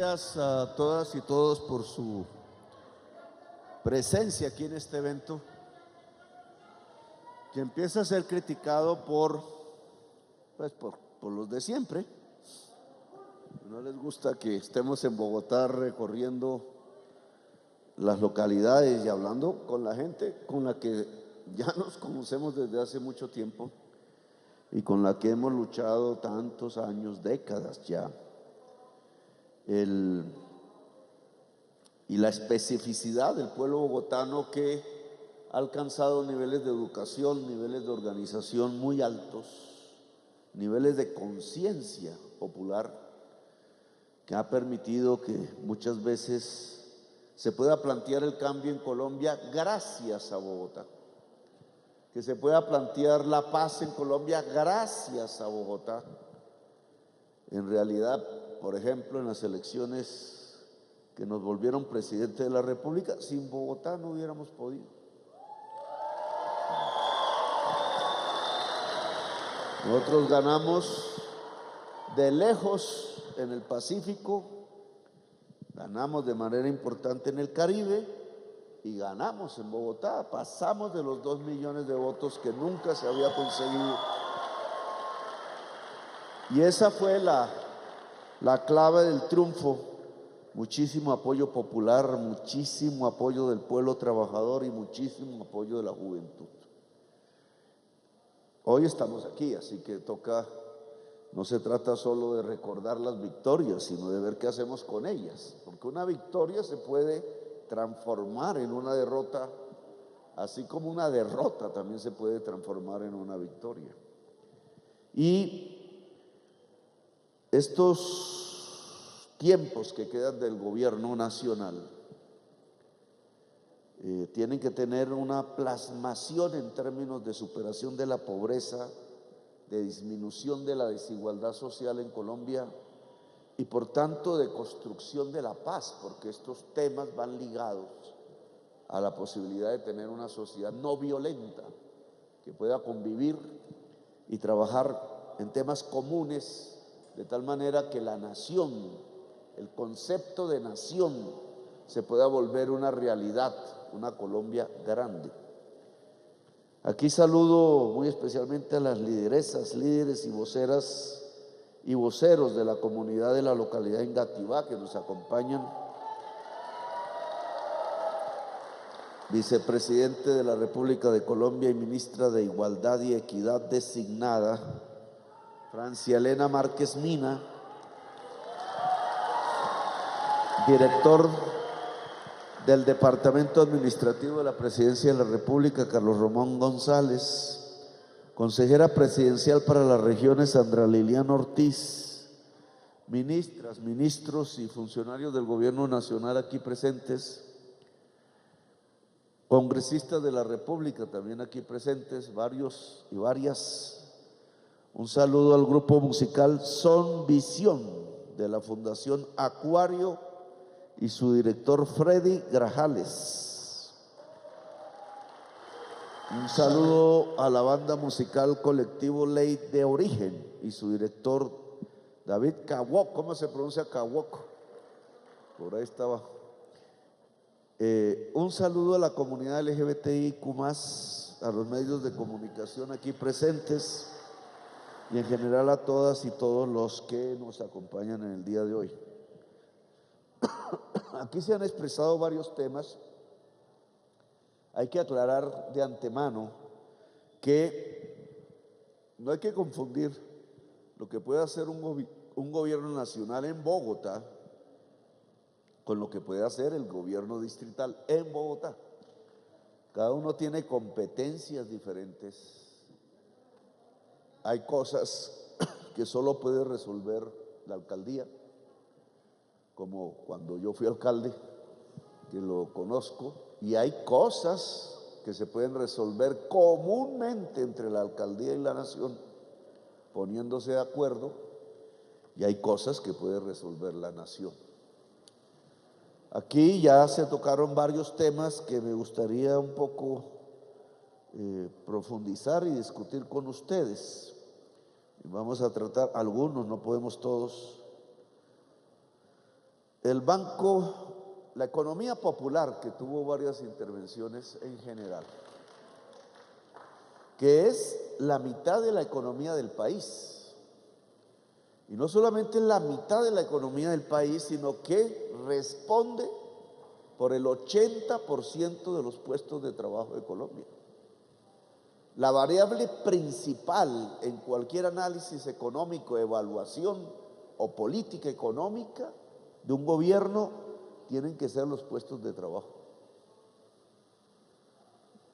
gracias a todas y todos por su presencia aquí en este evento, que empieza a ser criticado por los de siempre. No les gusta que estemos en Bogotá recorriendo las localidades y hablando con la gente con la que ya nos conocemos desde hace mucho tiempo y con la que hemos luchado tantos años, décadas ya. Y la especificidad del pueblo bogotano, que ha alcanzado niveles de educación, niveles de organización muy altos, niveles de conciencia popular, que ha permitido que muchas veces se pueda plantear el cambio en Colombia gracias a Bogotá, que se pueda plantear la paz en Colombia gracias a Bogotá. En realidad, por ejemplo, en las elecciones que nos volvieron presidente de la República, sin Bogotá no hubiéramos podido. Nosotros ganamos de lejos en el Pacífico, ganamos de manera importante en el Caribe y ganamos en Bogotá. Pasamos de los 2 millones de votos que nunca se había conseguido. Y esa fue la clave del triunfo. Muchísimo apoyo popular, muchísimo apoyo del pueblo trabajador y muchísimo apoyo de la juventud. Hoy estamos aquí, así que no se trata solo de recordar las victorias, sino de ver qué hacemos con ellas, porque una victoria se puede transformar en una derrota, así como una derrota también se puede transformar en una victoria. Y estos tiempos que quedan del gobierno nacional tienen que tener una plasmación en términos de superación de la pobreza, de disminución de la desigualdad social en Colombia y por tanto de construcción de la paz, porque estos temas van ligados a la posibilidad de tener una sociedad no violenta que pueda convivir y trabajar en temas comunes, de tal manera que la nación, el concepto de nación, se pueda volver una realidad, una Colombia grande. Aquí saludo muy especialmente a las lideresas, líderes y voceras y voceros de la comunidad de la localidad de Engativá que nos acompañan. Vicepresidente de la República de Colombia y ministra de Igualdad y Equidad designada, Francia Elena Márquez Mina. Director del Departamento Administrativo de la Presidencia de la República, Carlos Román González. Consejera presidencial para las regiones, Sandra Liliana Ortiz. Ministras, ministros y funcionarios del Gobierno Nacional aquí presentes. Congresistas de la República también aquí presentes, varios y varias. Un saludo al grupo musical Son Visión de la Fundación Acuario y su director Freddy Grajales. Un saludo a la banda musical Colectivo Ley de Origen y su director David Cawok. ¿Cómo se pronuncia Cawok? Por ahí estaba. Un saludo a la comunidad LGBTIQ+, a los medios de comunicación aquí presentes y en general a todas y todos los que nos acompañan en el día de hoy. Aquí se han expresado varios temas. Hay que aclarar de antemano que no hay que confundir lo que puede hacer un gobierno nacional en Bogotá con lo que puede hacer el gobierno distrital en Bogotá. Cada uno tiene competencias diferentes. Hay cosas que solo puede resolver la alcaldía, como cuando yo fui alcalde, que lo conozco, y hay cosas que se pueden resolver comúnmente entre la alcaldía y la nación, poniéndose de acuerdo, y hay cosas que puede resolver la nación. Aquí ya se tocaron varios temas que me gustaría un poco profundizar y discutir con ustedes. Vamos a tratar algunos, no podemos todos. el banco, la economía popular, que tuvo varias intervenciones en general, que es la mitad de la economía del país. Y no solamente la mitad de la economía del país, sino que responde por el 80% de los puestos de trabajo de Colombia. La variable principal en cualquier análisis económico, evaluación o política económica de un gobierno tienen que ser los puestos de trabajo.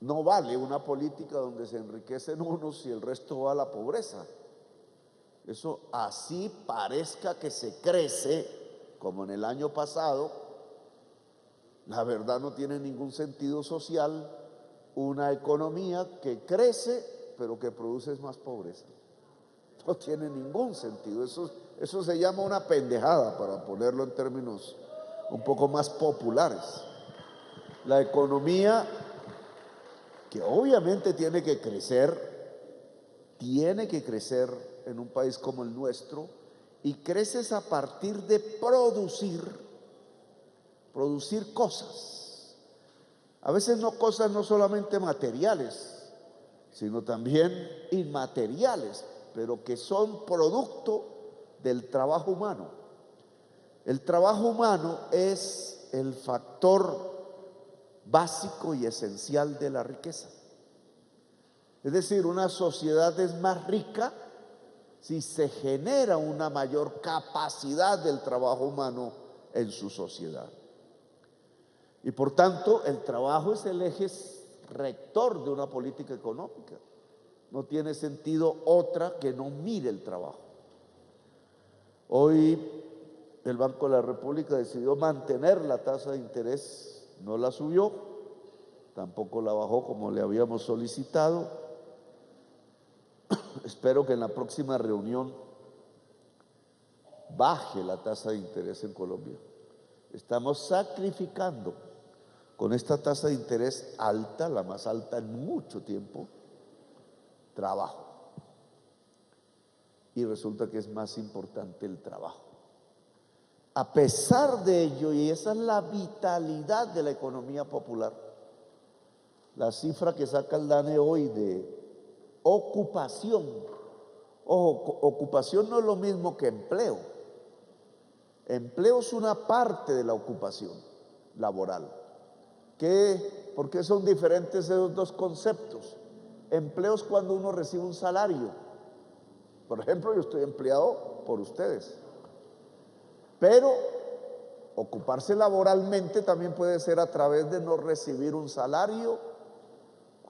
No vale una política donde se enriquecen unos y el resto va a la pobreza. Eso así parezca que se crece, como en el año pasado, la verdad no tiene ningún sentido social una economía que crece pero que produce más pobreza. No tiene ningún sentido. Eso se llama una pendejada, para ponerlo en términos un poco más populares. La economía, que obviamente tiene que crecer en un país como el nuestro, y creces a partir de producir cosas. A veces cosas no solamente materiales, sino también inmateriales, pero que son producto del trabajo humano. El trabajo humano es el factor básico y esencial de la riqueza. Es decir, una sociedad es más rica si se genera una mayor capacidad del trabajo humano en su sociedad. Y por tanto, el trabajo es el eje rector de una política económica. No tiene sentido otra que no mire el trabajo. Hoy el Banco de la República decidió mantener la tasa de interés, no la subió, tampoco la bajó como le habíamos solicitado. Espero que en la próxima reunión baje la tasa de interés en Colombia. Estamos sacrificando con esta tasa de interés alta, la más alta en mucho tiempo, trabajo. Y resulta que es más importante el trabajo. A pesar de ello, y esa es la vitalidad de la economía popular, la cifra que saca el DANE hoy de ocupación, ojo, ocupación no es lo mismo que empleo. Empleo es una parte de la ocupación laboral. ¿Por qué son diferentes esos dos conceptos? Empleo es cuando uno recibe un salario. Por ejemplo, yo estoy empleado por ustedes. Pero ocuparse laboralmente también puede ser a través de no recibir un salario,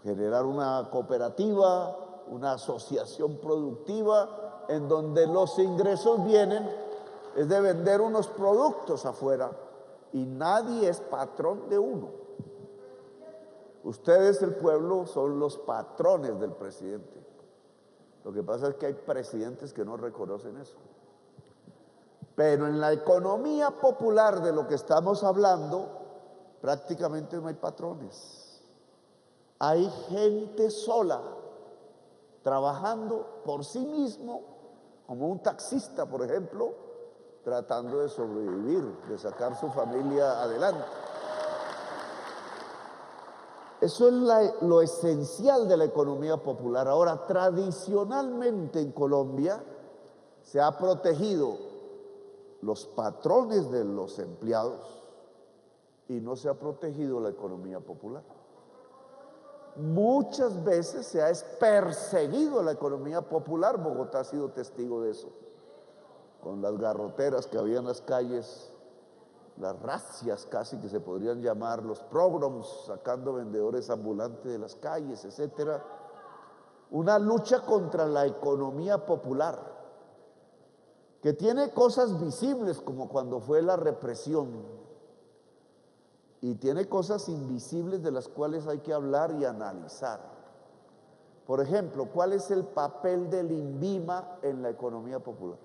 generar una cooperativa, una asociación productiva, en donde los ingresos vienen es de vender unos productos afuera y nadie es patrón de uno. Ustedes, el pueblo, son los patrones del presidente. Lo que pasa es que hay presidentes que no reconocen eso. Pero en la economía popular de lo que estamos hablando, prácticamente no hay patrones. Hay gente sola, trabajando por sí mismo, como un taxista, por ejemplo, tratando de sobrevivir, de sacar su familia adelante. Eso es lo esencial de la economía popular. Ahora, tradicionalmente en Colombia se ha protegido los patrones de los empleados y no se ha protegido la economía popular. Muchas veces se ha perseguido a la economía popular. Bogotá ha sido testigo de eso, con las garroteras que había en las calles, las razias casi que se podrían llamar, los pogroms, sacando vendedores ambulantes de las calles, etcétera. Una lucha contra la economía popular, que tiene cosas visibles como cuando fue la represión, y tiene cosas invisibles de las cuales hay que hablar y analizar. Por ejemplo, ¿cuál es el papel del INVIMA en la economía popular?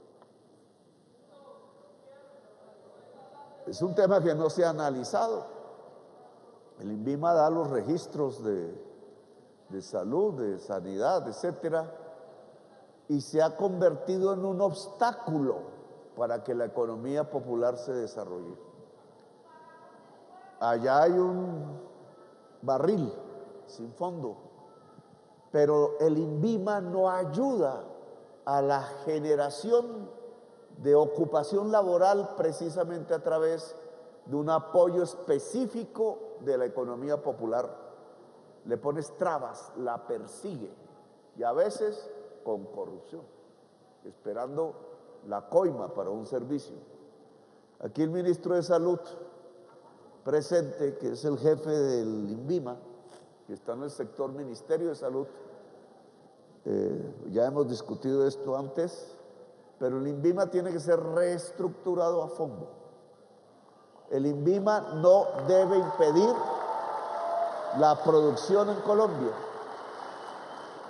Es un tema que no se ha analizado. El INVIMA da los registros de salud, de sanidad, etcétera, y se ha convertido en un obstáculo para que la economía popular se desarrolle. allá hay un barril sin fondo, pero el INVIMA no ayuda a la generación de ocupación laboral precisamente a través de un apoyo específico de la economía popular. Le pones trabas, la persigue y a veces con corrupción, esperando la coima para un servicio. Aquí el ministro de Salud presente, que es el jefe del INVIMA, que está en el sector Ministerio de Salud, ya hemos discutido esto antes, pero el INVIMA tiene que ser reestructurado a fondo. El INVIMA no debe impedir la producción en Colombia.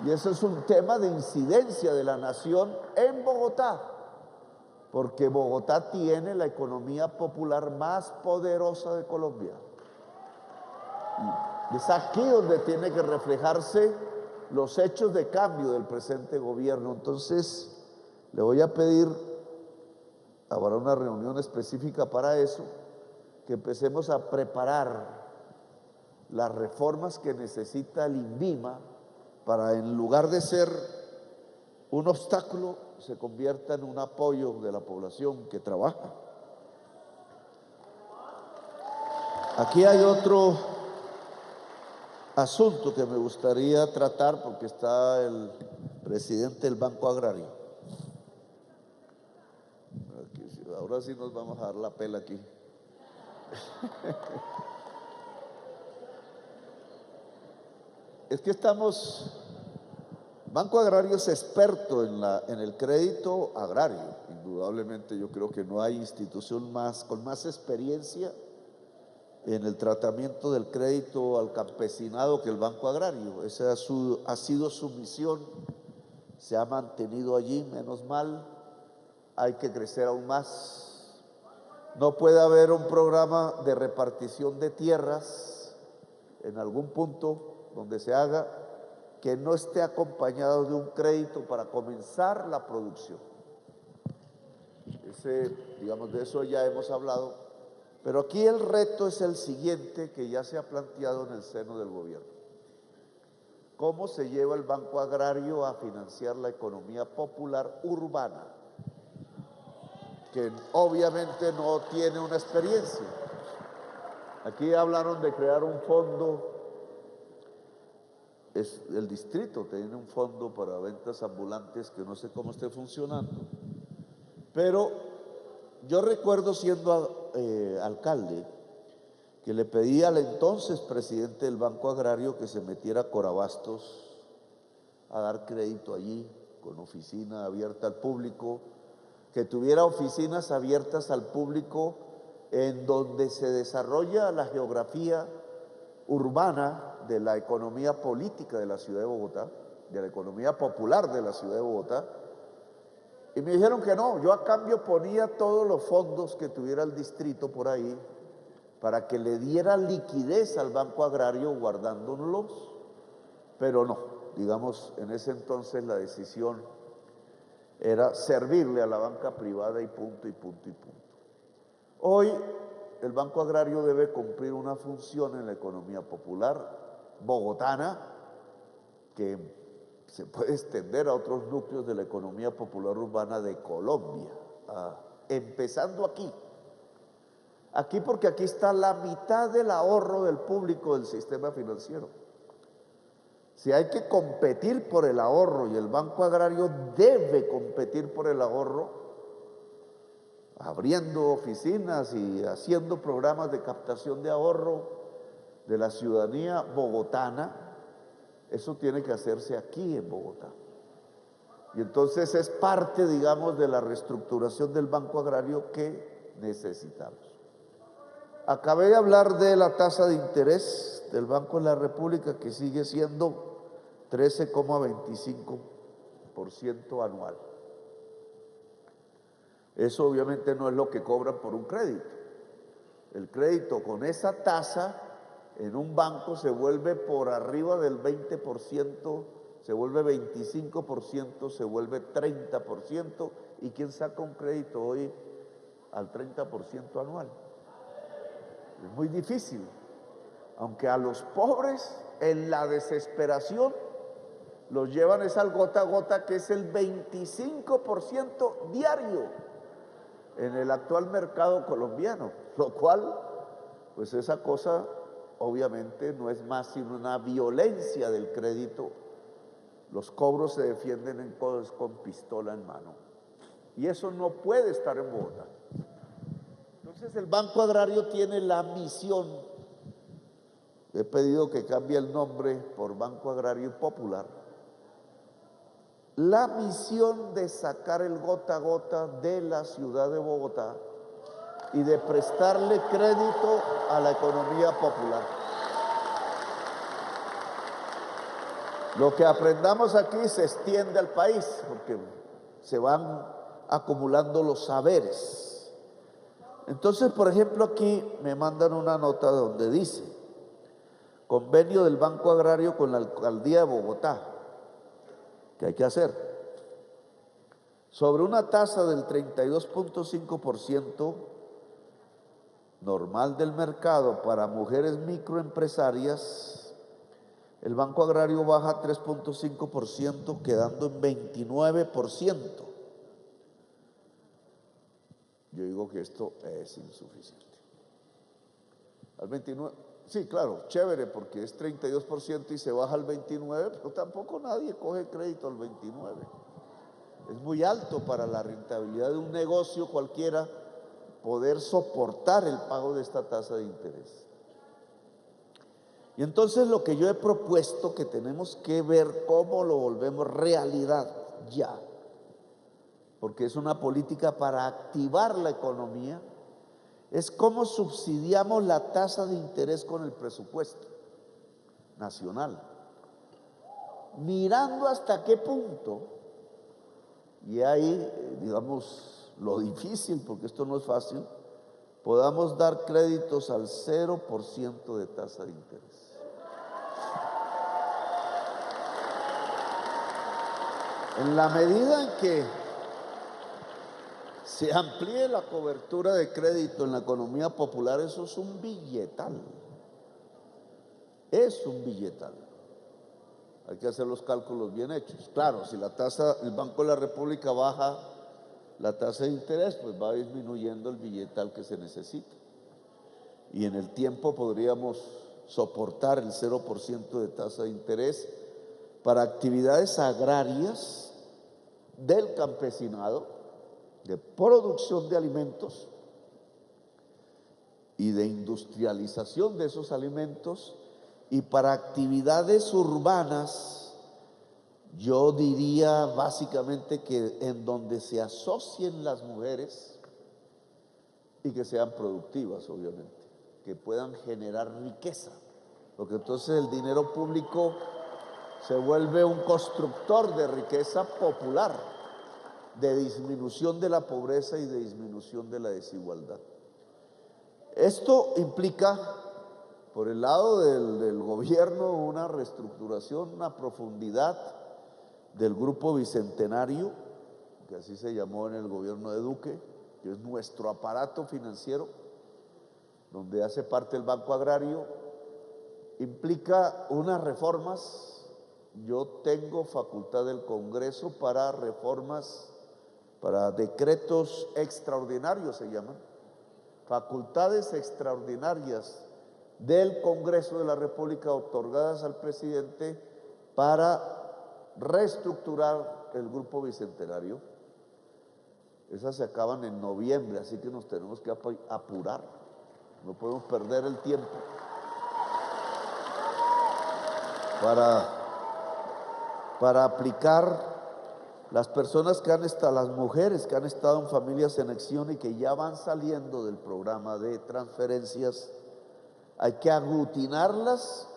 Y eso es un tema de incidencia de la nación en Bogotá, porque Bogotá tiene la economía popular más poderosa de Colombia. Y es aquí donde tiene que reflejarse los hechos de cambio del presente gobierno. Entonces, le voy a pedir, habrá una reunión específica para eso, que empecemos a preparar las reformas que necesita el INVIMA para, en lugar de ser un obstáculo, se convierta en un apoyo de la población que trabaja. Aquí hay otro asunto que me gustaría tratar, porque está el presidente del Banco Agrario. Ahora sí nos vamos a dar la pela aquí. Es que Banco Agrario es experto en el crédito agrario. Indudablemente yo creo que no hay institución con más experiencia en el tratamiento del crédito al campesinado que el Banco Agrario. Esa ha sido su misión, se ha mantenido allí, menos mal. Hay que crecer aún más. No puede haber un programa de repartición de tierras en algún punto donde se haga que no esté acompañado de un crédito para comenzar la producción. Digamos, de eso ya hemos hablado, pero aquí el reto es el siguiente, que ya se ha planteado en el seno del gobierno. ¿Cómo se lleva el Banco Agrario a financiar la economía popular urbana, que obviamente no tiene una experiencia? Aquí hablaron de crear un fondo. El distrito tiene un fondo para ventas ambulantes que no sé cómo esté funcionando, pero yo recuerdo, siendo alcalde, que le pedí al entonces presidente del Banco Agrario que se metiera a Corabastos a dar crédito allí, con oficina abierta al público, que tuviera oficinas abiertas al público en donde se desarrolla la geografía urbana de la economía política de la ciudad de Bogotá, de la economía popular de la ciudad de Bogotá, y me dijeron que no. Yo a cambio ponía todos los fondos que tuviera el distrito por ahí para que le diera liquidez al Banco Agrario guardándonos, pero no, digamos, en ese entonces la decisión era servirle a la banca privada y punto, y punto, y punto. Hoy el Banco Agrario debe cumplir una función en la economía popular bogotana que se puede extender a otros núcleos de la economía popular urbana de Colombia, empezando aquí. Aquí, porque aquí está la mitad del ahorro del público del sistema financiero. Si hay que competir por el ahorro, y el Banco Agrario debe competir por el ahorro, abriendo oficinas y haciendo programas de captación de ahorro de la ciudadanía bogotana, eso tiene que hacerse aquí en Bogotá. Y entonces es parte, digamos, de la reestructuración del Banco Agrario que necesitamos. Acabé de hablar de la tasa de interés del Banco de la República, que sigue siendo 13,25% anual. Eso obviamente no es lo que cobran por un crédito. El crédito con esa tasa en un banco se vuelve por arriba del 20%, se vuelve 25%, se vuelve 30%. ¿Y quién saca un crédito hoy al 30% anual? Es muy difícil. Aunque a los pobres, en la desesperación, los llevan es al gota a gota, que es el 25% diario en el actual mercado colombiano, lo cual, pues esa cosa obviamente no es más sino una violencia del crédito. Los cobros se defienden con pistola en mano, y eso no puede estar en Bogotá. Entonces el Banco Agrario tiene la misión, he pedido que cambie el nombre por Banco Agrario Popular, la misión de sacar el gota a gota de la ciudad de Bogotá y de prestarle crédito a la economía popular. Lo que aprendamos aquí se extiende al país, porque se van acumulando los saberes. Entonces, por ejemplo, aquí me mandan una nota donde dice: convenio del Banco Agrario con la Alcaldía de Bogotá. ¿Qué hay que hacer? Sobre una tasa del 32.5% normal del mercado para mujeres microempresarias, el Banco Agrario baja 3.5%, quedando en 29%. Yo digo que esto es insuficiente. Al 29%, sí, claro, chévere, porque es 32% y se baja al 29%, pero tampoco nadie coge crédito al 29%. Es muy alto para la rentabilidad de un negocio cualquiera poder soportar el pago de esta tasa de interés. Y entonces lo que yo he propuesto, que tenemos que ver cómo lo volvemos realidad ya, porque es una política para activar la economía, es cómo subsidiamos la tasa de interés con el presupuesto nacional, mirando hasta qué punto, y ahí, digamos, lo difícil, porque esto no es fácil, podamos dar créditos al 0% de tasa de interés. En la medida en que se amplíe la cobertura de crédito en la economía popular, eso es un billetal. Es un billetal. Hay que hacer los cálculos bien hechos. Claro, si la tasa, el Banco de la República baja la tasa de interés, pues va disminuyendo el billetal que se necesita. Y en el tiempo podríamos soportar el 0% de tasa de interés para actividades agrarias del campesinado, de producción de alimentos y de industrialización de esos alimentos, y para actividades urbanas, yo diría básicamente que en donde se asocien las mujeres y que sean productivas, obviamente, que puedan generar riqueza, porque entonces el dinero público se vuelve un constructor de riqueza popular, de disminución de la pobreza y de disminución de la desigualdad. Esto implica, por el lado del gobierno, una reestructuración, una profundidad del Grupo Bicentenario, que así se llamó en el gobierno de Duque, que es nuestro aparato financiero, donde hace parte el Banco Agrario. Implica unas reformas. Yo tengo facultad del Congreso para reformas, para decretos extraordinarios se llaman, facultades extraordinarias del Congreso de la República otorgadas al presidente para reestructurar el Grupo Bicentenario. Esas se acaban en noviembre, así que nos tenemos que apurar, no podemos perder el tiempo para aplicar. Las personas que han estado, las mujeres que han estado en familias en acción y que ya van saliendo del programa de transferencias, hay que aglutinarlas,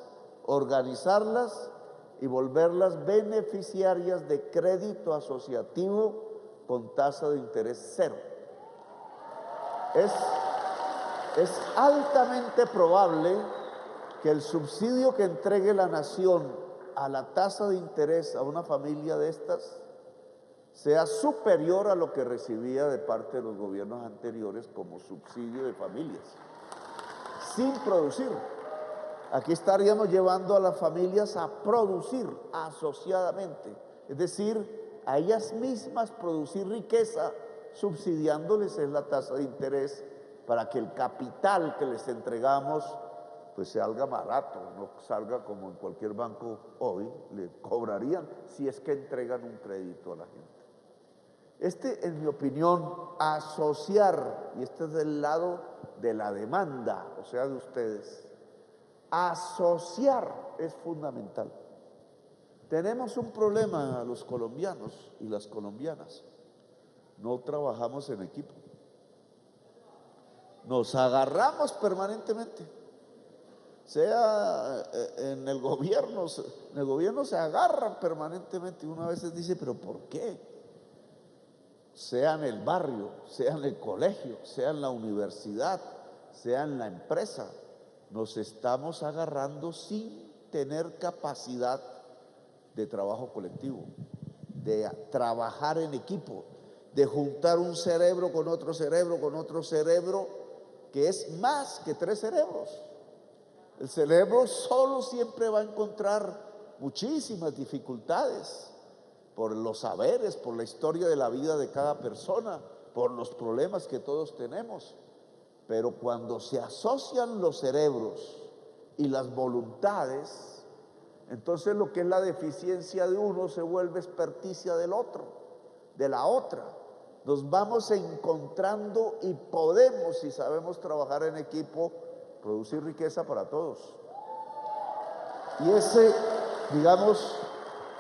organizarlas y volverlas beneficiarias de crédito asociativo con tasa de interés cero. Es altamente probable que el subsidio que entregue la nación a la tasa de interés a una familia de estas sea superior a lo que recibía de parte de los gobiernos anteriores como subsidio de familias. sin producir. Aquí estaríamos llevando a las familias a producir asociadamente, es decir, a ellas mismas producir riqueza, subsidiándoles en la tasa de interés para que el capital que les entregamos pues salga barato, no salga como en cualquier banco hoy, le cobrarían si es que entregan un crédito a la gente. En mi opinión, asociar, y este es del lado de la demanda, o sea, de ustedes, asociar es fundamental. Tenemos un problema los colombianos y las colombianas, no trabajamos en equipo, nos agarramos permanentemente, sea en el gobierno se agarran permanentemente, uno a veces dice, pero ¿por qué? Sea en el barrio, sea en el colegio, sea en la universidad, sea en la empresa, nos estamos agarrando sin tener capacidad de trabajo colectivo, de trabajar en equipo, de juntar un cerebro con otro cerebro, con otro cerebro, que es más que 3 cerebros. El cerebro solo siempre va a encontrar muchísimas dificultades por los saberes, por la historia de la vida de cada persona, por los problemas que todos tenemos. Pero cuando se asocian los cerebros y las voluntades, entonces lo que es la deficiencia de uno se vuelve experticia del otro, de la otra. Nos vamos encontrando y podemos, si sabemos trabajar en equipo, producir riqueza para todos. Y digamos,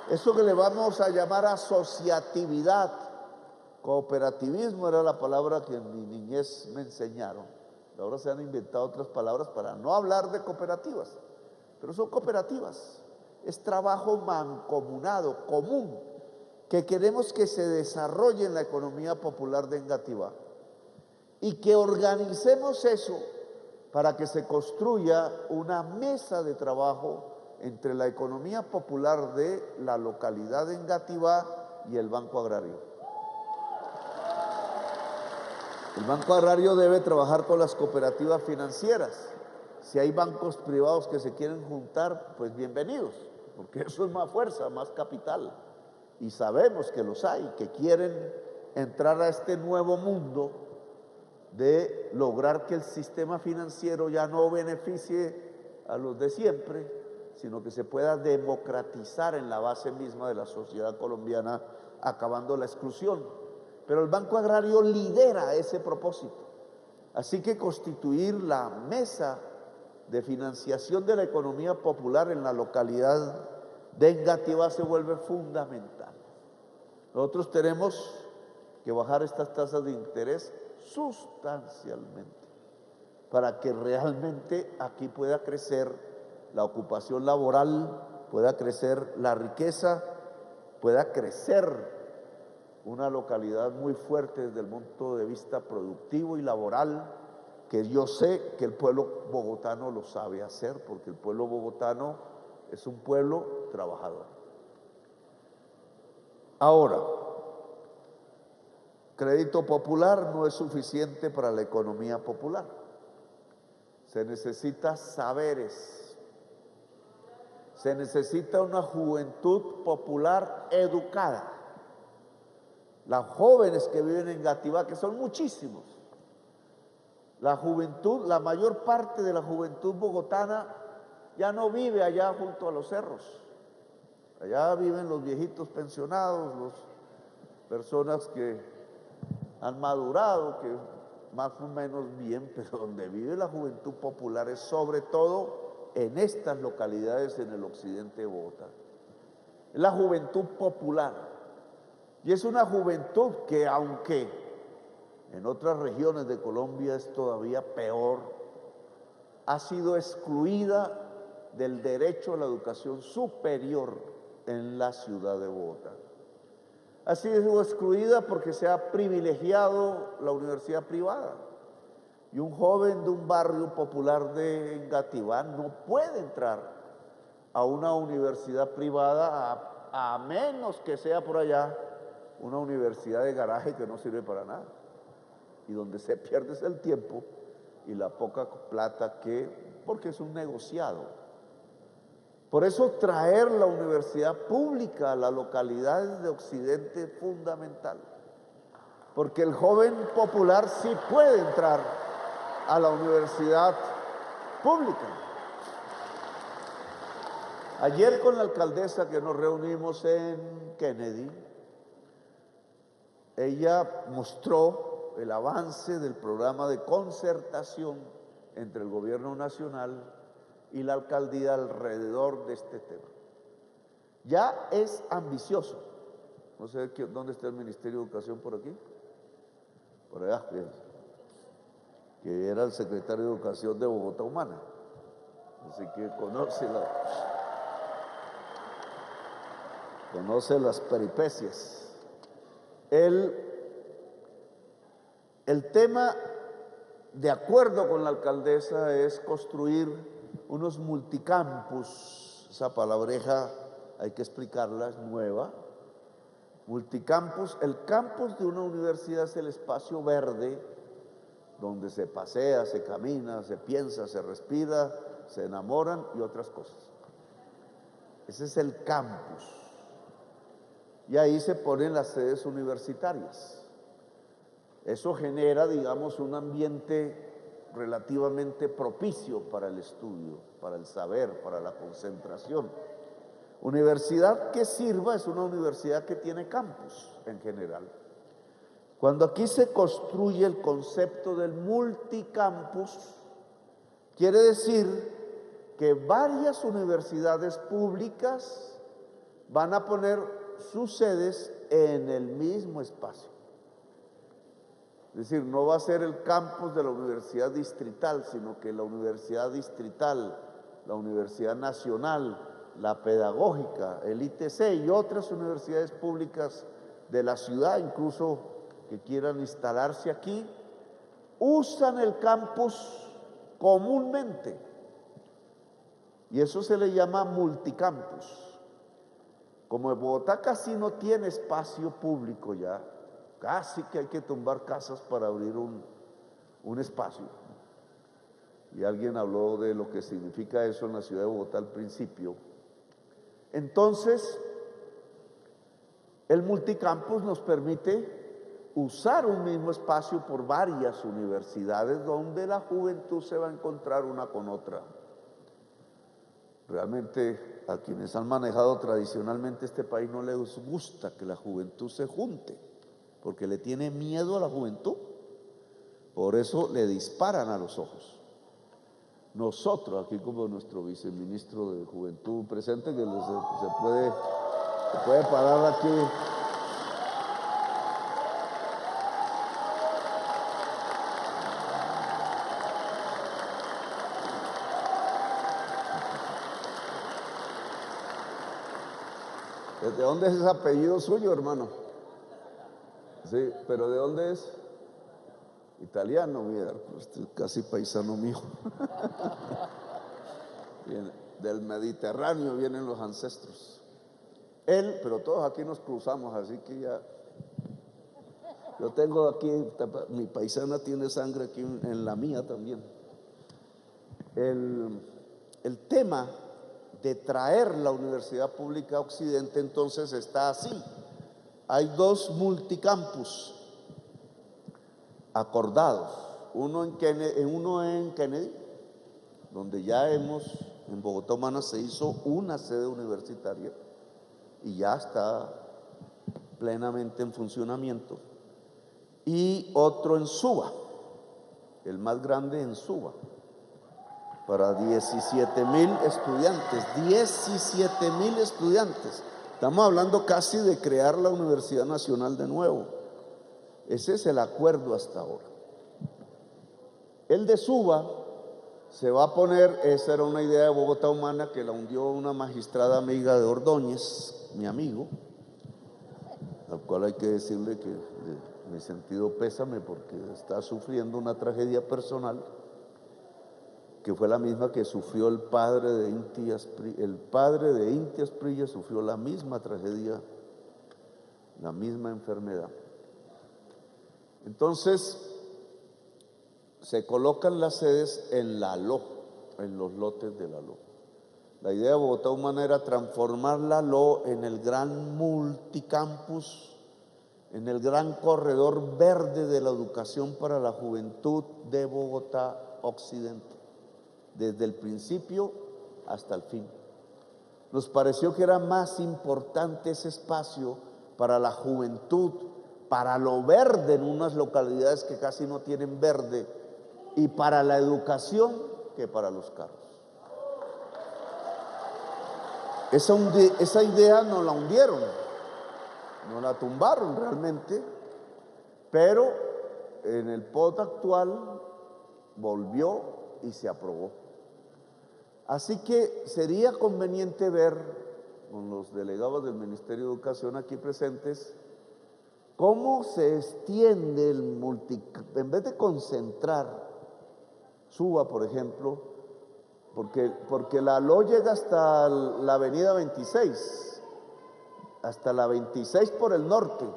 eso que le vamos a llamar asociatividad, cooperativismo era la palabra que en mi niñez me enseñaron. Ahora se han inventado otras palabras para no hablar de cooperativas, pero son cooperativas. Es trabajo mancomunado, común, que queremos que se desarrolle en la economía popular de Engativá y que organicemos eso para que se construya una mesa de trabajo entre la economía popular de la localidad de Engativá y el Banco Agrario. El Banco Agrario debe trabajar con las cooperativas financieras. Si hay bancos privados que se quieren juntar, pues bienvenidos, porque eso es más fuerza, más capital. Y sabemos que los hay, que quieren entrar a este nuevo mundo de lograr que el sistema financiero ya no beneficie a los de siempre, sino que se pueda democratizar en la base misma de la sociedad colombiana, acabando la exclusión. Pero el Banco Agrario lidera ese propósito. Así que constituir la mesa de financiación de la economía popular en la localidad de Engativá se vuelve fundamental. Nosotros tenemos que bajar estas tasas de interés sustancialmente para que realmente aquí pueda crecer la ocupación laboral, pueda crecer la riqueza, pueda crecer una localidad muy fuerte desde el punto de vista productivo y laboral, que yo sé que el pueblo bogotano lo sabe hacer, porque el pueblo bogotano es un pueblo trabajador. Ahora, crédito popular no es suficiente para la economía popular. Se necesita saberes, se necesita una juventud popular educada. Las jóvenes que viven en Engativá, que son muchísimos, la juventud, la mayor parte de la juventud bogotana ya no vive allá junto a los cerros. Allá viven los viejitos pensionados, las personas que han madurado, que más o menos bien, pero donde vive la juventud popular es sobre todo en estas localidades en el occidente de Bogotá. Es la juventud popular. Y es una juventud que, aunque en otras regiones de Colombia es todavía peor, ha sido excluida del derecho a la educación superior en la ciudad de Bogotá. Ha sido excluida porque se ha privilegiado la universidad privada. Y un joven de un barrio popular de Engativá no puede entrar a una universidad privada a menos que sea por allá una universidad de garaje que no sirve para nada y donde se pierde el tiempo y la poca plata porque es un negociado. Por eso traer la universidad pública a las localidades de Occidente es fundamental, porque el joven popular sí puede entrar a la universidad pública. Ayer con la alcaldesa que nos reunimos en Kennedy, ella mostró el avance del programa de concertación entre el gobierno nacional y la alcaldía alrededor de este tema. Ya es ambicioso. No sé dónde está el Ministerio de Educación por aquí. Por allá, fíjense, que era el secretario de Educación de Bogotá Humana. Así que conoce las peripecias. El tema, de acuerdo con la alcaldesa, es construir unos multicampus. Esa palabreja hay que explicarla, es nueva. Multicampus, el campus de una universidad es el espacio verde donde se pasea, se camina, se piensa, se respira, se enamoran y otras cosas. Ese es el campus. Y ahí se ponen las sedes universitarias. Eso genera, digamos, un ambiente relativamente propicio para el estudio, para el saber, para la concentración. Universidad que sirva es una universidad que tiene campus en general. Cuando aquí se construye el concepto del multicampus, quiere decir que varias universidades públicas van a poner sus sedes en el mismo espacio. Es decir, no va a ser el campus de la universidad distrital, sino que la universidad distrital, la universidad nacional, la pedagógica, el ITC y otras universidades públicas de la ciudad, incluso que quieran instalarse aquí, usan el campus comúnmente. Y eso se le llama multicampus. Como en Bogotá casi no tiene espacio público ya, casi que hay que tumbar casas para abrir un espacio. Y alguien habló de lo que significa eso en la ciudad de Bogotá al principio. Entonces, el multicampus nos permite usar un mismo espacio por varias universidades donde la juventud se va a encontrar una con otra. Realmente a quienes han manejado tradicionalmente este país no les gusta que la juventud se junte, porque le tiene miedo a la juventud. Por eso le disparan a los ojos. Nosotros, aquí como nuestro viceministro de Juventud presente, que se puede parar aquí. ¿De dónde es ese apellido suyo, hermano? Sí, pero ¿de dónde es? Italiano, mira, casi paisano mío. Del Mediterráneo vienen los ancestros. Pero todos aquí nos cruzamos, así que ya. Yo tengo aquí, mi paisana tiene sangre aquí en la mía también. El tema de traer la universidad pública a Occidente entonces está así. Hay dos multicampus acordados, uno en Kennedy, donde ya en Bogotá Humana se hizo una sede universitaria y ya está plenamente en funcionamiento, y otro en Suba, el más grande en Suba, para 17,000 estudiantes, 17,000 estudiantes. Estamos hablando casi de crear la Universidad Nacional de nuevo. Ese es el acuerdo hasta ahora. El de Suba se va a poner, esa era una idea de Bogotá Humana que la hundió una magistrada amiga de Ordóñez, mi amigo, al cual hay que decirle que mi sentido pésame porque está sufriendo una tragedia personal que fue la misma que sufrió el padre de Inti Asprilla. El padre de Inti Asprilla sufrió la misma tragedia, la misma enfermedad. Entonces, se colocan las sedes en la LO, en los lotes de la LO. La idea de Bogotá Humana era transformar la LO en el gran multicampus, en el gran corredor verde de la educación para la juventud de Bogotá Occidente, desde el principio hasta el fin. Nos pareció que era más importante ese espacio para la juventud, para lo verde en unas localidades que casi no tienen verde, y para la educación que para los carros. Esa idea nos la hundieron, nos la tumbaron realmente, pero en el POT actual volvió y se aprobó. Así que sería conveniente ver con los delegados del Ministerio de Educación aquí presentes cómo se extiende en vez de concentrar Suba, por ejemplo, porque la LO llega hasta la avenida 26, hasta la 26 por el norte.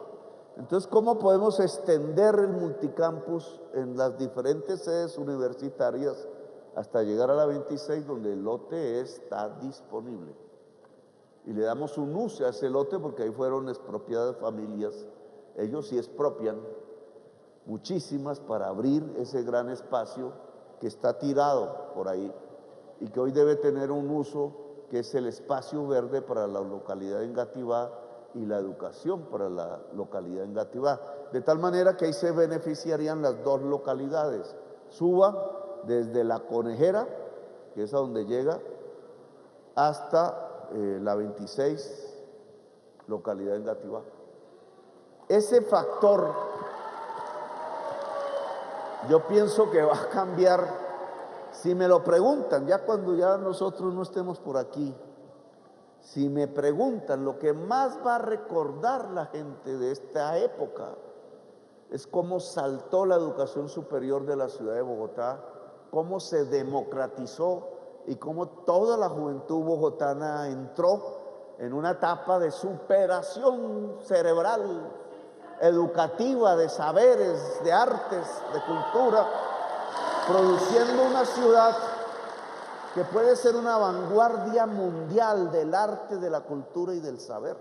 Entonces, ¿cómo podemos extender el multicampus en las diferentes sedes universitarias hasta llegar a la 26, donde el lote está disponible? Y le damos un uso a ese lote porque ahí fueron expropiadas familias. Ellos sí expropian muchísimas para abrir ese gran espacio que está tirado por ahí y que hoy debe tener un uso, que es el espacio verde para la localidad de Engativá y la educación para la localidad de Engativá, de tal manera que ahí se beneficiarían las dos localidades. Suba desde la Conejera, que es a donde llega, hasta la 26, localidad de Engativá. Ese factor, yo pienso que va a cambiar, si me lo preguntan, ya cuando ya nosotros no estemos por aquí, si me preguntan, lo que más va a recordar la gente de esta época es cómo saltó la educación superior de la ciudad de Bogotá, cómo se democratizó y cómo toda la juventud bogotana entró en una etapa de superación cerebral, educativa, de saberes, de artes, de cultura, produciendo una ciudad que puede ser una vanguardia mundial del arte, de la cultura y del saber.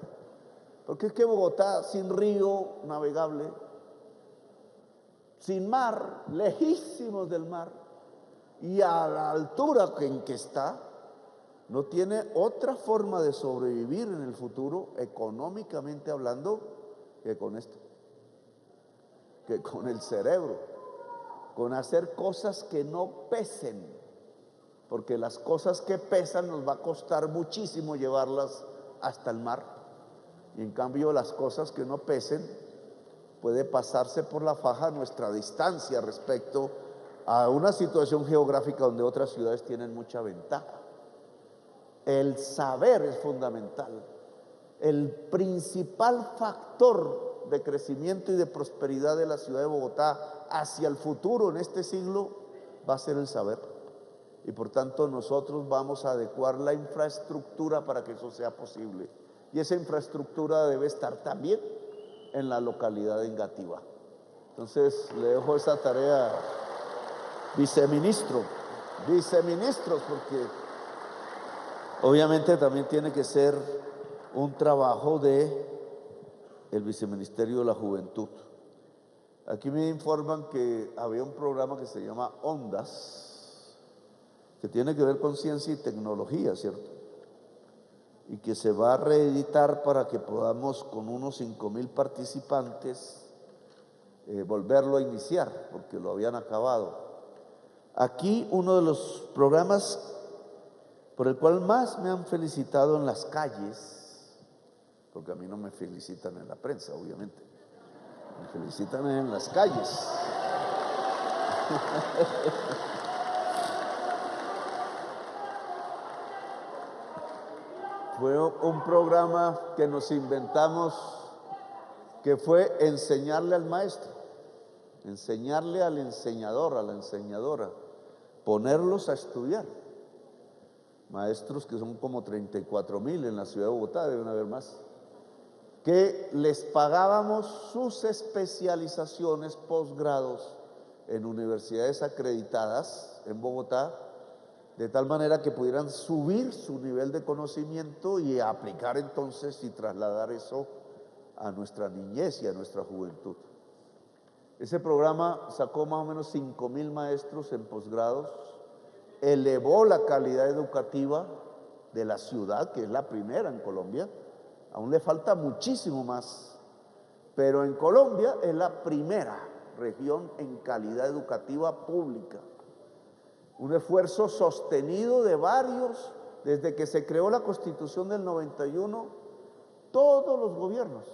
Porque es que Bogotá, sin río navegable, sin mar, lejísimos del mar, y a la altura en que está, no tiene otra forma de sobrevivir en el futuro, económicamente hablando, que con esto, que con el cerebro, con hacer cosas que no pesen, porque las cosas que pesan nos va a costar muchísimo llevarlas hasta el mar, y en cambio las cosas que no pesen puede pasarse por la faja nuestra distancia respecto a una situación geográfica donde otras ciudades tienen mucha ventaja. El saber es fundamental. El principal factor de crecimiento y de prosperidad de la ciudad de Bogotá hacia el futuro en este siglo va a ser el saber. Y por tanto nosotros vamos a adecuar la infraestructura para que eso sea posible. Y esa infraestructura debe estar también en la localidad de Engativá. Entonces le dejo esa tarea, viceministros, porque obviamente también tiene que ser un trabajo de el Viceministerio de la Juventud. Aquí me informan que había un programa que se llama Ondas, que tiene que ver con ciencia y tecnología, ¿cierto? Y que se va a reeditar para que podamos, con unos 5,000 participantes, volverlo a iniciar, porque lo habían acabado. Aquí uno de los programas por el cual más me han felicitado en las calles, porque a mí no me felicitan en la prensa, obviamente, me felicitan en las calles. Fue un programa que nos inventamos, que fue enseñarle al maestro, enseñarle al enseñador, a la enseñadora, ponerlos a estudiar. Maestros que son como 34,000 en la ciudad de Bogotá, deben haber más, que les pagábamos sus especializaciones, posgrados, en universidades acreditadas en Bogotá, de tal manera que pudieran subir su nivel de conocimiento y aplicar entonces y trasladar eso a nuestra niñez y a nuestra juventud. Ese programa sacó más o menos 5,000 maestros en posgrados, elevó la calidad educativa de la ciudad, que es la primera en Colombia. Aún le falta muchísimo más, pero en Colombia es la primera región en calidad educativa pública. Un esfuerzo sostenido de varios, desde que se creó la Constitución del 91, todos los gobiernos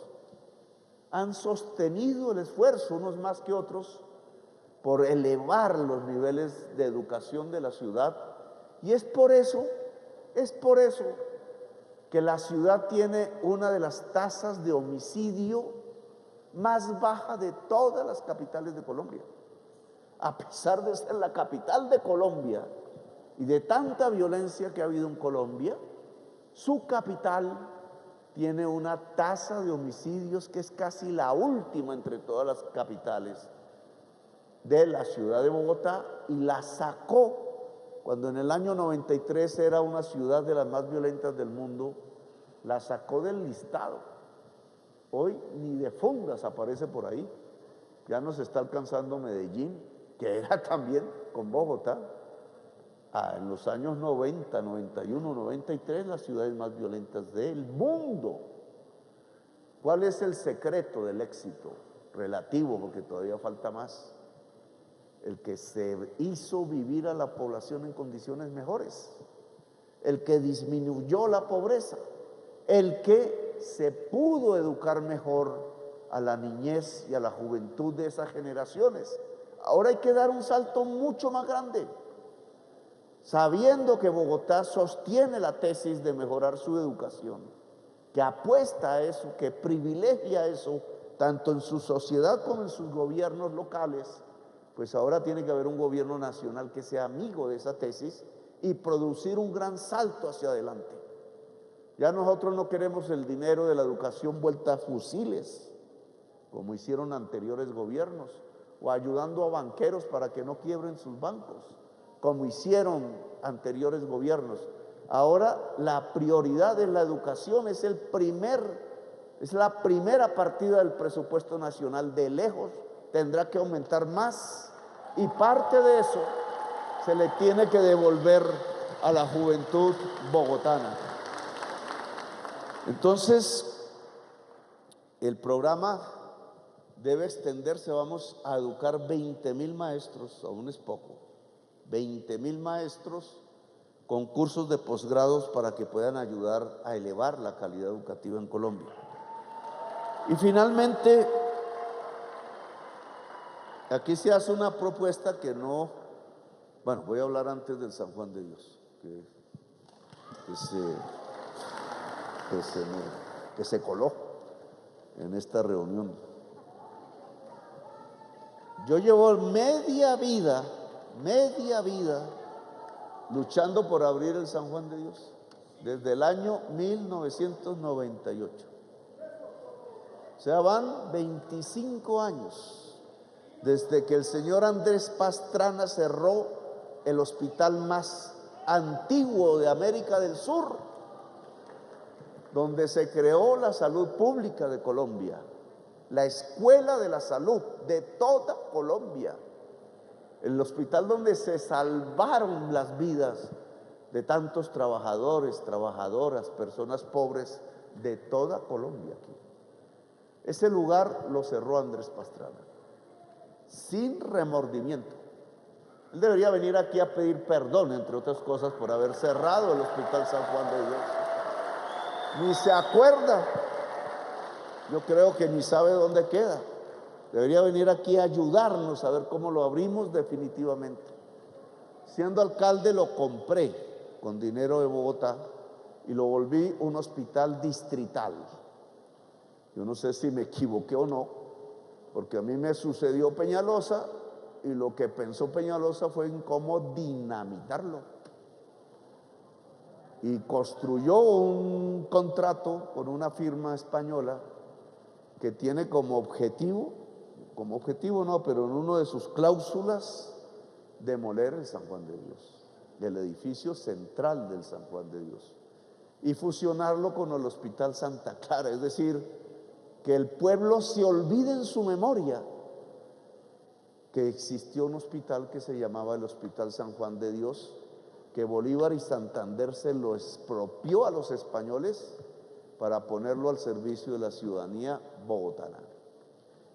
han sostenido el esfuerzo, unos más que otros, por elevar los niveles de educación de la ciudad. Y es por eso que la ciudad tiene una de las tasas de homicidio más baja de todas las capitales de Colombia. A pesar de ser la capital de Colombia y de tanta violencia que ha habido en Colombia, su capital tiene una tasa de homicidios que es casi la última entre todas las capitales de la ciudad de Bogotá, y la sacó cuando en el año 93 era una ciudad de las más violentas del mundo, la sacó del listado. Hoy ni de fundas aparece por ahí. Ya nos está alcanzando Medellín, que era también con Bogotá, en los años 90, 91, 93, las ciudades más violentas del mundo. ¿Cuál es el secreto del éxito relativo? Porque todavía falta más. El que se hizo vivir a la población en condiciones mejores, el que disminuyó la pobreza, el que se pudo educar mejor a la niñez y a la juventud de esas generaciones. Ahora hay que dar un salto mucho más grande, sabiendo que Bogotá sostiene la tesis de mejorar su educación, que apuesta a eso, que privilegia eso, tanto en su sociedad como en sus gobiernos locales. Pues ahora tiene que haber un gobierno nacional que sea amigo de esa tesis y producir un gran salto hacia adelante. Ya nosotros no queremos el dinero de la educación vuelta a fusiles, como hicieron anteriores gobiernos, o ayudando a banqueros para que no quiebren sus bancos, como hicieron anteriores gobiernos. Ahora la prioridad es la educación, es la primera partida del presupuesto nacional. De lejos tendrá que aumentar más, y parte de eso se le tiene que devolver a la juventud bogotana. Entonces, el programa debe extenderse. Vamos a educar 20,000 maestros, aún es poco, 20,000 maestros con cursos de posgrados para que puedan ayudar a elevar la calidad educativa en Colombia. Y finalmente, aquí se hace una propuesta que no, bueno, voy a hablar antes del San Juan de Dios, que se coló en esta reunión. Yo llevo media vida luchando por abrir el San Juan de Dios, desde el año 1998. O sea, van 25 años desde que el señor Andrés Pastrana cerró el hospital más antiguo de América del Sur, donde se creó la salud pública de Colombia, la escuela de la salud de toda Colombia, el hospital donde se salvaron las vidas de tantos trabajadores, trabajadoras, personas pobres de toda Colombia. Aquí ese lugar lo cerró Andrés Pastrana sin remordimiento. Él debería venir aquí a pedir perdón, entre otras cosas, por haber cerrado el Hospital San Juan de Dios. Ni se acuerda, yo creo que ni sabe dónde queda. Debería venir aquí a ayudarnos a ver cómo lo abrimos definitivamente. Siendo alcalde lo compré con dinero de Bogotá y lo volví un hospital distrital. Yo no sé si me equivoqué o no, porque a mí me sucedió Peñalosa y lo que pensó Peñalosa fue en cómo dinamitarlo. Y construyó un contrato con una firma española que tiene como objetivo como objetivo no, pero en una de sus cláusulas, demoler el San Juan de Dios, el edificio central del San Juan de Dios, y fusionarlo con el Hospital Santa Clara, es decir, que el pueblo se olvide en su memoria que existió un hospital que se llamaba el Hospital San Juan de Dios, que Bolívar y Santander se lo expropió a los españoles para ponerlo al servicio de la ciudadanía bogotana,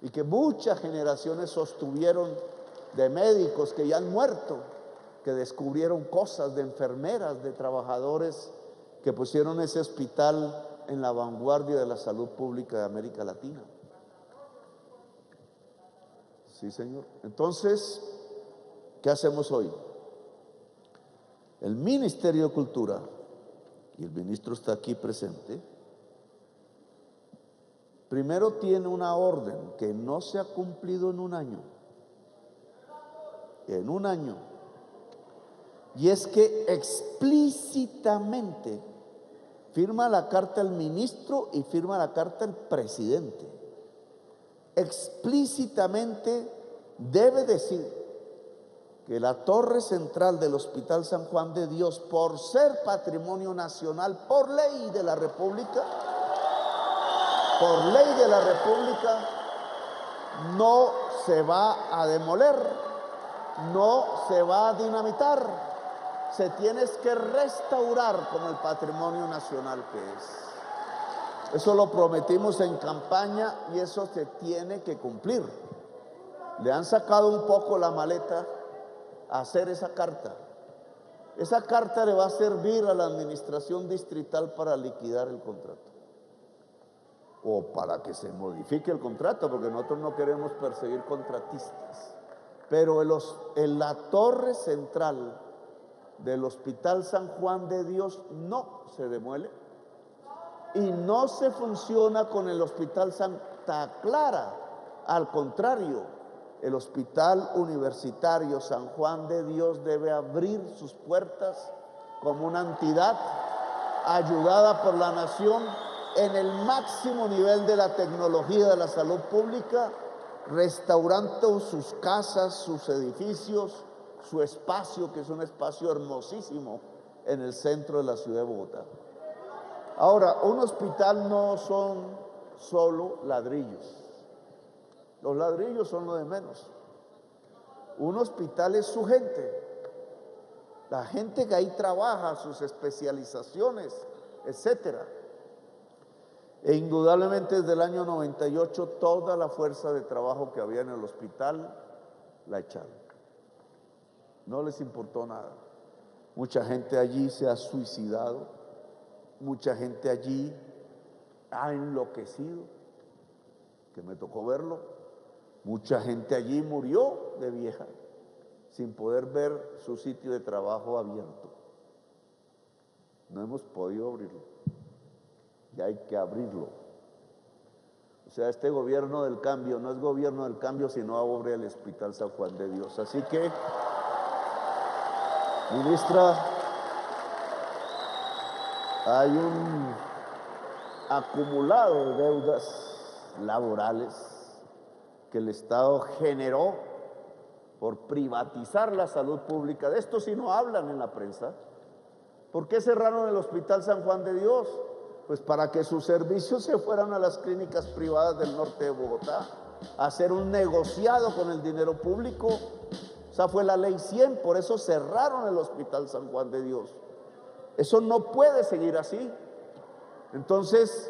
y que muchas generaciones sostuvieron, de médicos que ya han muerto, que descubrieron cosas, de enfermeras, de trabajadores que pusieron ese hospital en la vanguardia de la salud pública de América Latina. Sí, señor. Entonces, ¿qué hacemos hoy? El Ministerio de Cultura, y el ministro está aquí presente, primero tiene una orden que no se ha cumplido en un año. Y es que explícitamente firma la carta el ministro y firma la carta el presidente. Explícitamente debe decir que la torre central del Hospital San Juan de Dios, por ser patrimonio nacional, por ley de la República, no se va a demoler, no se va a dinamitar. Se tiene que restaurar como el patrimonio nacional que es. Eso lo prometimos en campaña y eso se tiene que cumplir. Le han sacado un poco la maleta a hacer esa carta. Esa carta le va a servir a la administración distrital para liquidar el contrato, o para que se modifique el contrato, porque nosotros no queremos perseguir contratistas. Pero en la torre central del Hospital San Juan de Dios no se demuele y no se funciona con el Hospital Santa Clara. Al contrario, el Hospital Universitario San Juan de Dios debe abrir sus puertas como una entidad ayudada por la nación en el máximo nivel de la tecnología de la salud pública, restaurando sus casas, sus edificios, su espacio, que es un espacio hermosísimo en el centro de la ciudad de Bogotá. Ahora, un hospital no son solo ladrillos. Los ladrillos son lo de menos. Un hospital es su gente, la gente que ahí trabaja, sus especializaciones, etcétera. E indudablemente desde el año 98 toda la fuerza de trabajo que había en el hospital la echaron. No les importó nada. Mucha gente allí se ha suicidado, mucha gente allí ha enloquecido, que me tocó verlo. Mucha gente allí murió de vieja sin poder ver su sitio de trabajo abierto. No hemos podido abrirlo. Y hay que abrirlo. O sea, este gobierno del cambio no es gobierno del cambio, sino abre el Hospital San Juan de Dios. Así que, ministra, hay un acumulado de deudas laborales que el Estado generó por privatizar la salud pública. De esto sí no hablan en la prensa. ¿Por qué cerraron el Hospital San Juan de Dios? Pues para que sus servicios se fueran a las clínicas privadas del norte de Bogotá, a hacer un negociado con el dinero público. Esa fue la ley 100, por eso cerraron el Hospital San Juan de Dios. Eso no puede seguir así. Entonces,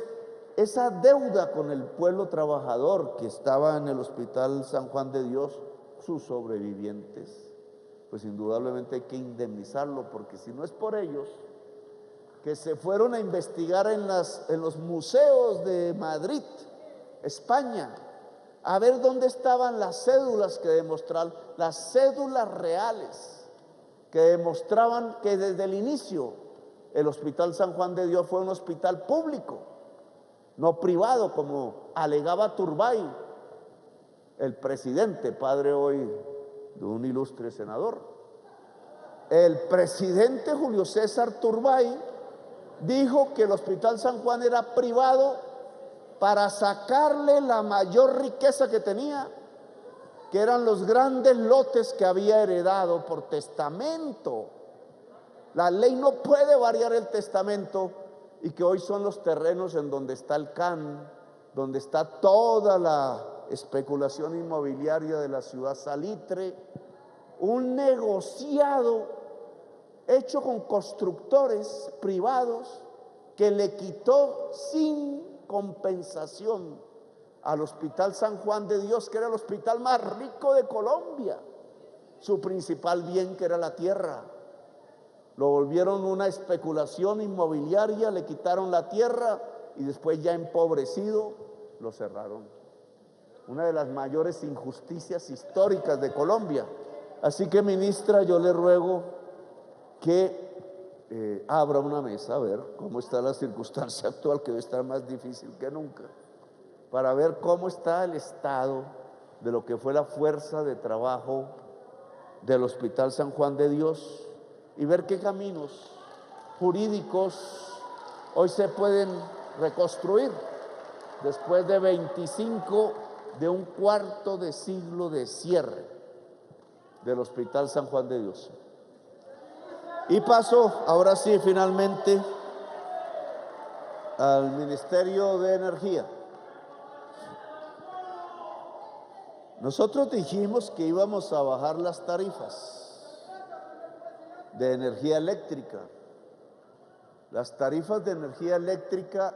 esa deuda con el pueblo trabajador que estaba en el Hospital San Juan de Dios, sus sobrevivientes, pues indudablemente hay que indemnizarlo, porque si no es por ellos, que se fueron a investigar en los museos de Madrid, España, a ver dónde estaban las cédulas que demostraban, las cédulas reales, que demostraban que desde el inicio el Hospital San Juan de Dios fue un hospital público, no privado, como alegaba Turbay, el presidente, padre hoy de un ilustre senador. El presidente Julio César Turbay dijo que el Hospital San Juan era privado para sacarle la mayor riqueza que tenía, que eran los grandes lotes que había heredado por testamento. La ley no puede variar el testamento, y que hoy son los terrenos en donde está el CAN, donde está toda la especulación inmobiliaria de la ciudad salitre, un negociado hecho con constructores privados que le quitó sin compensación al Hospital San Juan de Dios, que era el hospital más rico de Colombia, su principal bien, que era la tierra. Lo volvieron una especulación inmobiliaria, le quitaron la tierra y después, ya empobrecido, lo cerraron. Una de las mayores injusticias históricas de Colombia. Así que, ministra, yo le ruego que abra una mesa, a ver cómo está la circunstancia actual, que debe estar más difícil que nunca, para ver cómo está el estado de lo que fue la fuerza de trabajo del Hospital San Juan de Dios, y ver qué caminos jurídicos hoy se pueden reconstruir después de 25, de un cuarto de siglo de cierre del Hospital San Juan de Dios. Y paso, ahora sí, finalmente, al Ministerio de Energía. Nosotros dijimos que íbamos a bajar las tarifas de energía eléctrica. Las tarifas de energía eléctrica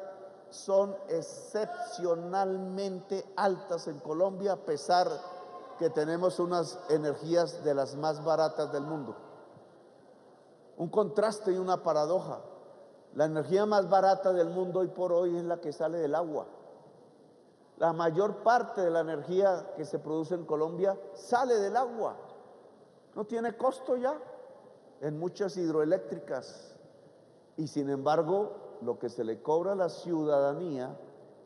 son excepcionalmente altas en Colombia, a pesar que tenemos unas energías de las más baratas del mundo. Un contraste y una paradoja. La energía más barata del mundo hoy por hoy es la que sale del agua. La mayor parte de la energía que se produce en Colombia sale del agua. No tiene costo ya en muchas hidroeléctricas, y sin embargo lo que se le cobra a la ciudadanía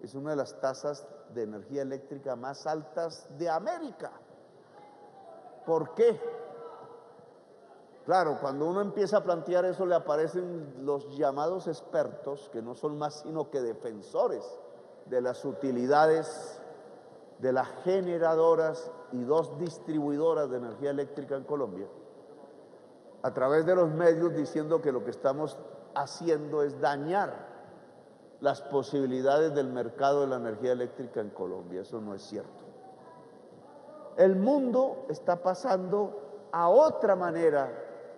es una de las tasas de energía eléctrica más altas de América. ¿Por qué? Claro, cuando uno empieza a plantear eso, le aparecen los llamados expertos, que no son más sino que defensores de las utilidades de las generadoras y 2 distribuidoras de energía eléctrica en Colombia, a través de los medios, diciendo que lo que estamos haciendo es dañar las posibilidades del mercado de la energía eléctrica en Colombia. Eso no es cierto. El mundo está pasando a otra manera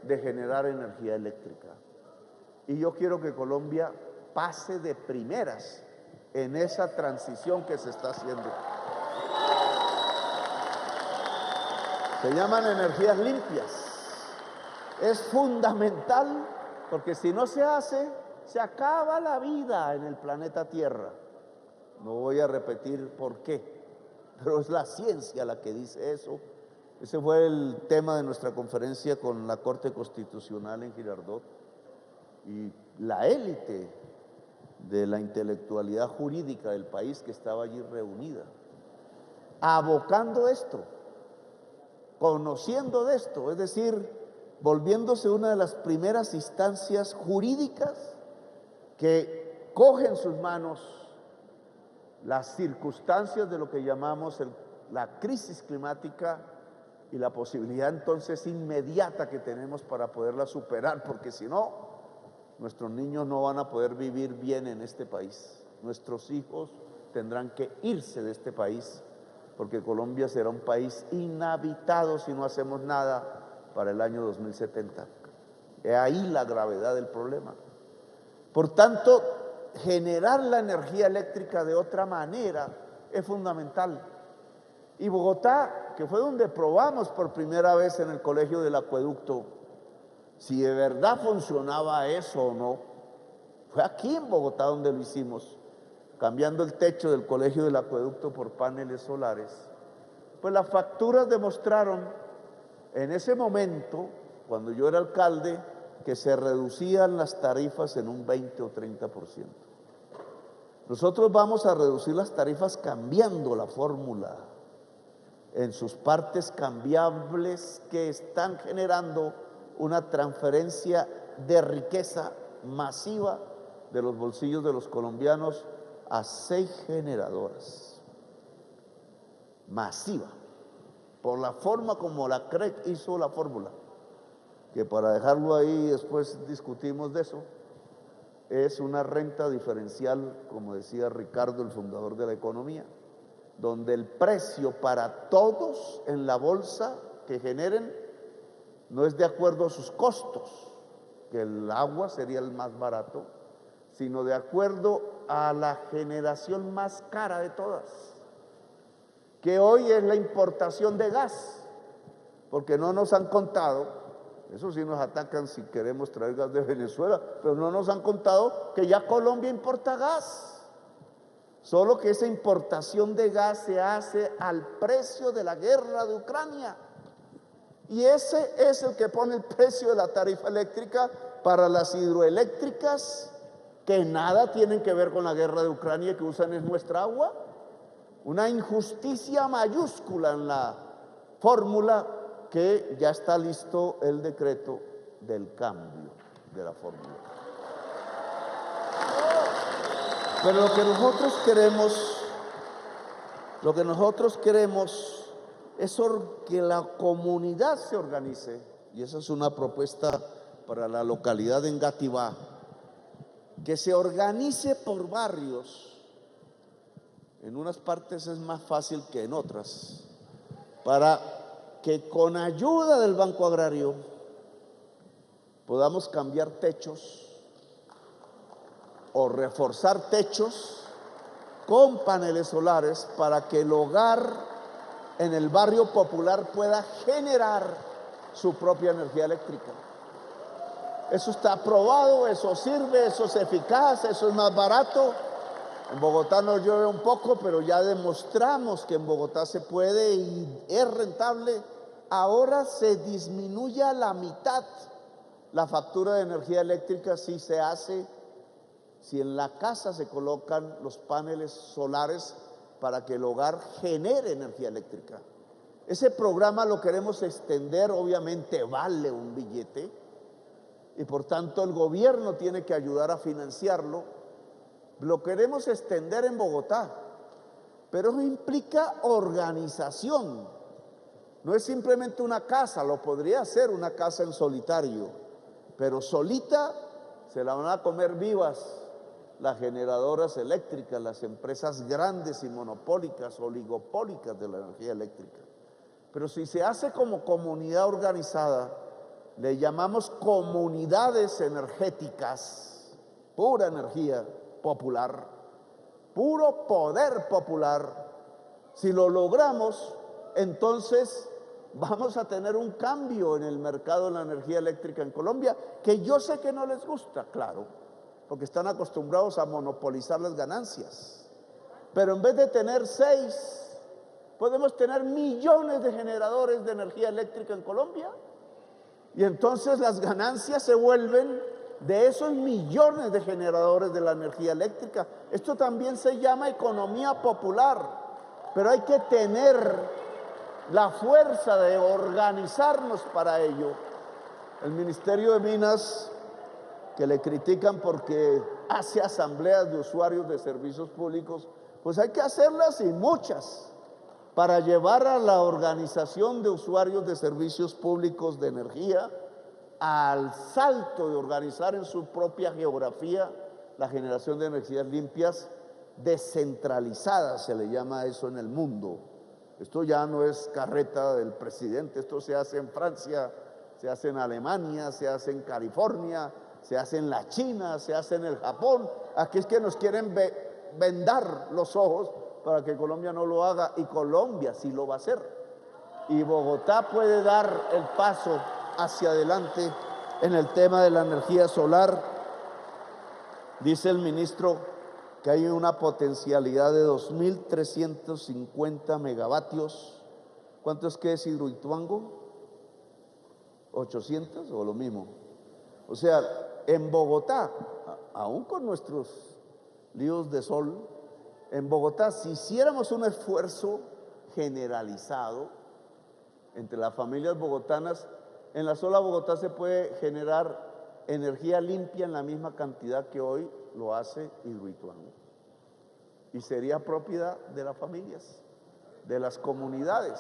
de generar energía eléctrica, y yo quiero que Colombia pase de primeras en esa transición que se está haciendo. Se llaman energías limpias. Es fundamental, porque si no se hace, se acaba la vida en el planeta Tierra. No voy a repetir por qué, pero es la ciencia la que dice eso. Ese fue el tema de nuestra conferencia con la Corte Constitucional en Girardot, y la élite de la intelectualidad jurídica del país que estaba allí reunida, abocando esto, conociendo de esto, es decir, volviéndose una de las primeras instancias jurídicas que coge en sus manos las circunstancias de lo que llamamos la crisis climática, y la posibilidad entonces inmediata que tenemos para poderla superar, porque si no, nuestros niños no van a poder vivir bien en este país. Nuestros hijos tendrán que irse de este país, porque Colombia será un país inhabitado si no hacemos nada para el año 2070. Es ahí la gravedad del problema. Por tanto, generar la energía eléctrica de otra manera es fundamental. Y Bogotá, que fue donde probamos por primera vez en el Colegio del Acueducto si de verdad funcionaba eso o no, fue aquí en Bogotá donde lo hicimos, cambiando el techo del Colegio del Acueducto por paneles solares. Pues las facturas demostraron en ese momento, cuando yo era alcalde, que se reducían las tarifas en un 20 o 30%. Nosotros vamos a reducir las tarifas cambiando la fórmula en sus partes cambiables, que están generando una transferencia de riqueza masiva de los bolsillos de los colombianos a 6 generadoras. Masiva. por la forma como la CREC hizo la fórmula, que para dejarlo ahí después discutimos de eso, es una renta diferencial, como decía Ricardo, el fundador de la economía, donde el precio para todos en la bolsa que generen no es de acuerdo a sus costos, que el agua sería el más barato, sino de acuerdo a la generación más cara de todas, que hoy es la importación de gas, porque no nos han contado, eso sí nos atacan si queremos traer gas de Venezuela, pero no nos han contado que ya Colombia importa gas. Solo que esa importación de gas se hace al precio de la guerra de Ucrania. Y ese es el que pone el precio de la tarifa eléctrica para las hidroeléctricas, que nada tienen que ver con la guerra de Ucrania, que usan es nuestra agua. Una injusticia mayúscula en la fórmula, que ya está listo el decreto del cambio de la fórmula. Pero lo que nosotros queremos es que la comunidad se organice, y esa es una propuesta para la localidad de Engativá, que se organice por barrios. En unas partes es más fácil que en otras, para que con ayuda del Banco Agrario podamos cambiar techos o reforzar techos con paneles solares, para que el hogar en el barrio popular pueda generar su propia energía eléctrica. Eso está aprobado, eso sirve, eso es eficaz, eso es más barato. En Bogotá nos llueve un poco, pero ya demostramos que en Bogotá se puede y es rentable. Ahora se disminuye a la mitad la factura de energía eléctrica si en la casa se colocan los paneles solares para que el hogar genere energía eléctrica. Ese programa lo queremos extender, obviamente vale un billete y por tanto el gobierno tiene que ayudar a financiarlo. Lo queremos extender en Bogotá, pero eso implica organización. No es simplemente una casa, lo podría hacer una casa en solitario, pero solita se la van a comer vivas las generadoras eléctricas, las empresas grandes y monopólicas, oligopólicas de la energía eléctrica. Pero si se hace como comunidad organizada, le llamamos comunidades energéticas, pura energía popular, puro poder popular. Si lo logramos, entonces vamos a tener un cambio en el mercado de la energía eléctrica en Colombia, que yo sé que no les gusta, claro, porque están acostumbrados a monopolizar las ganancias. Pero en vez de tener 6, podemos tener millones de generadores de energía eléctrica en Colombia, y entonces las ganancias se vuelven de esos millones de generadores de la energía eléctrica. Esto también se llama economía popular, pero hay que tener la fuerza de organizarnos para ello. El Ministerio de Minas, que le critican porque hace asambleas de usuarios de servicios públicos, pues hay que hacerlas, y muchas, para llevar a la organización de usuarios de servicios públicos de energía al salto de organizar en su propia geografía la generación de energías limpias descentralizadas, se le llama eso en el mundo. Esto ya no es carreta del presidente, esto se hace en Francia, se hace en Alemania, se hace en California, se hace en la China, se hace en el Japón. Aquí es que nos quieren vendar los ojos para que Colombia no lo haga, y Colombia sí lo va a hacer. Y Bogotá puede dar el paso hacia adelante en el tema de la energía solar. Dice el ministro que hay una potencialidad de 2.350 megavatios. ¿Cuánto es que es Hidroituango? ¿800 o lo mismo? O sea, en Bogotá, aún con nuestros líos de sol, en Bogotá, si hiciéramos un esfuerzo generalizado entre las familias bogotanas, en la sola Bogotá se puede generar energía limpia en la misma cantidad que hoy lo hace Hidroituango. Y sería propiedad de las familias, de las comunidades.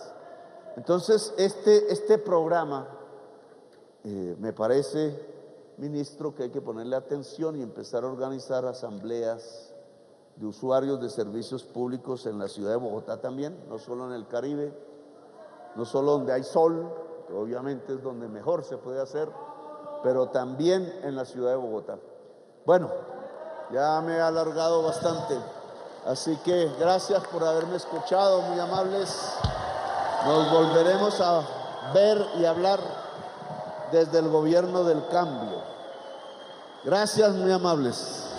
Entonces, este programa, me parece, ministro, que hay que ponerle atención y empezar a organizar asambleas de usuarios de servicios públicos en la ciudad de Bogotá también, no solo en el Caribe, no solo donde hay sol, que obviamente es donde mejor se puede hacer, pero también en la ciudad de Bogotá. Bueno, ya me he alargado bastante, así que gracias por haberme escuchado, muy amables. Nos volveremos a ver y hablar desde el gobierno del cambio. Gracias, muy amables.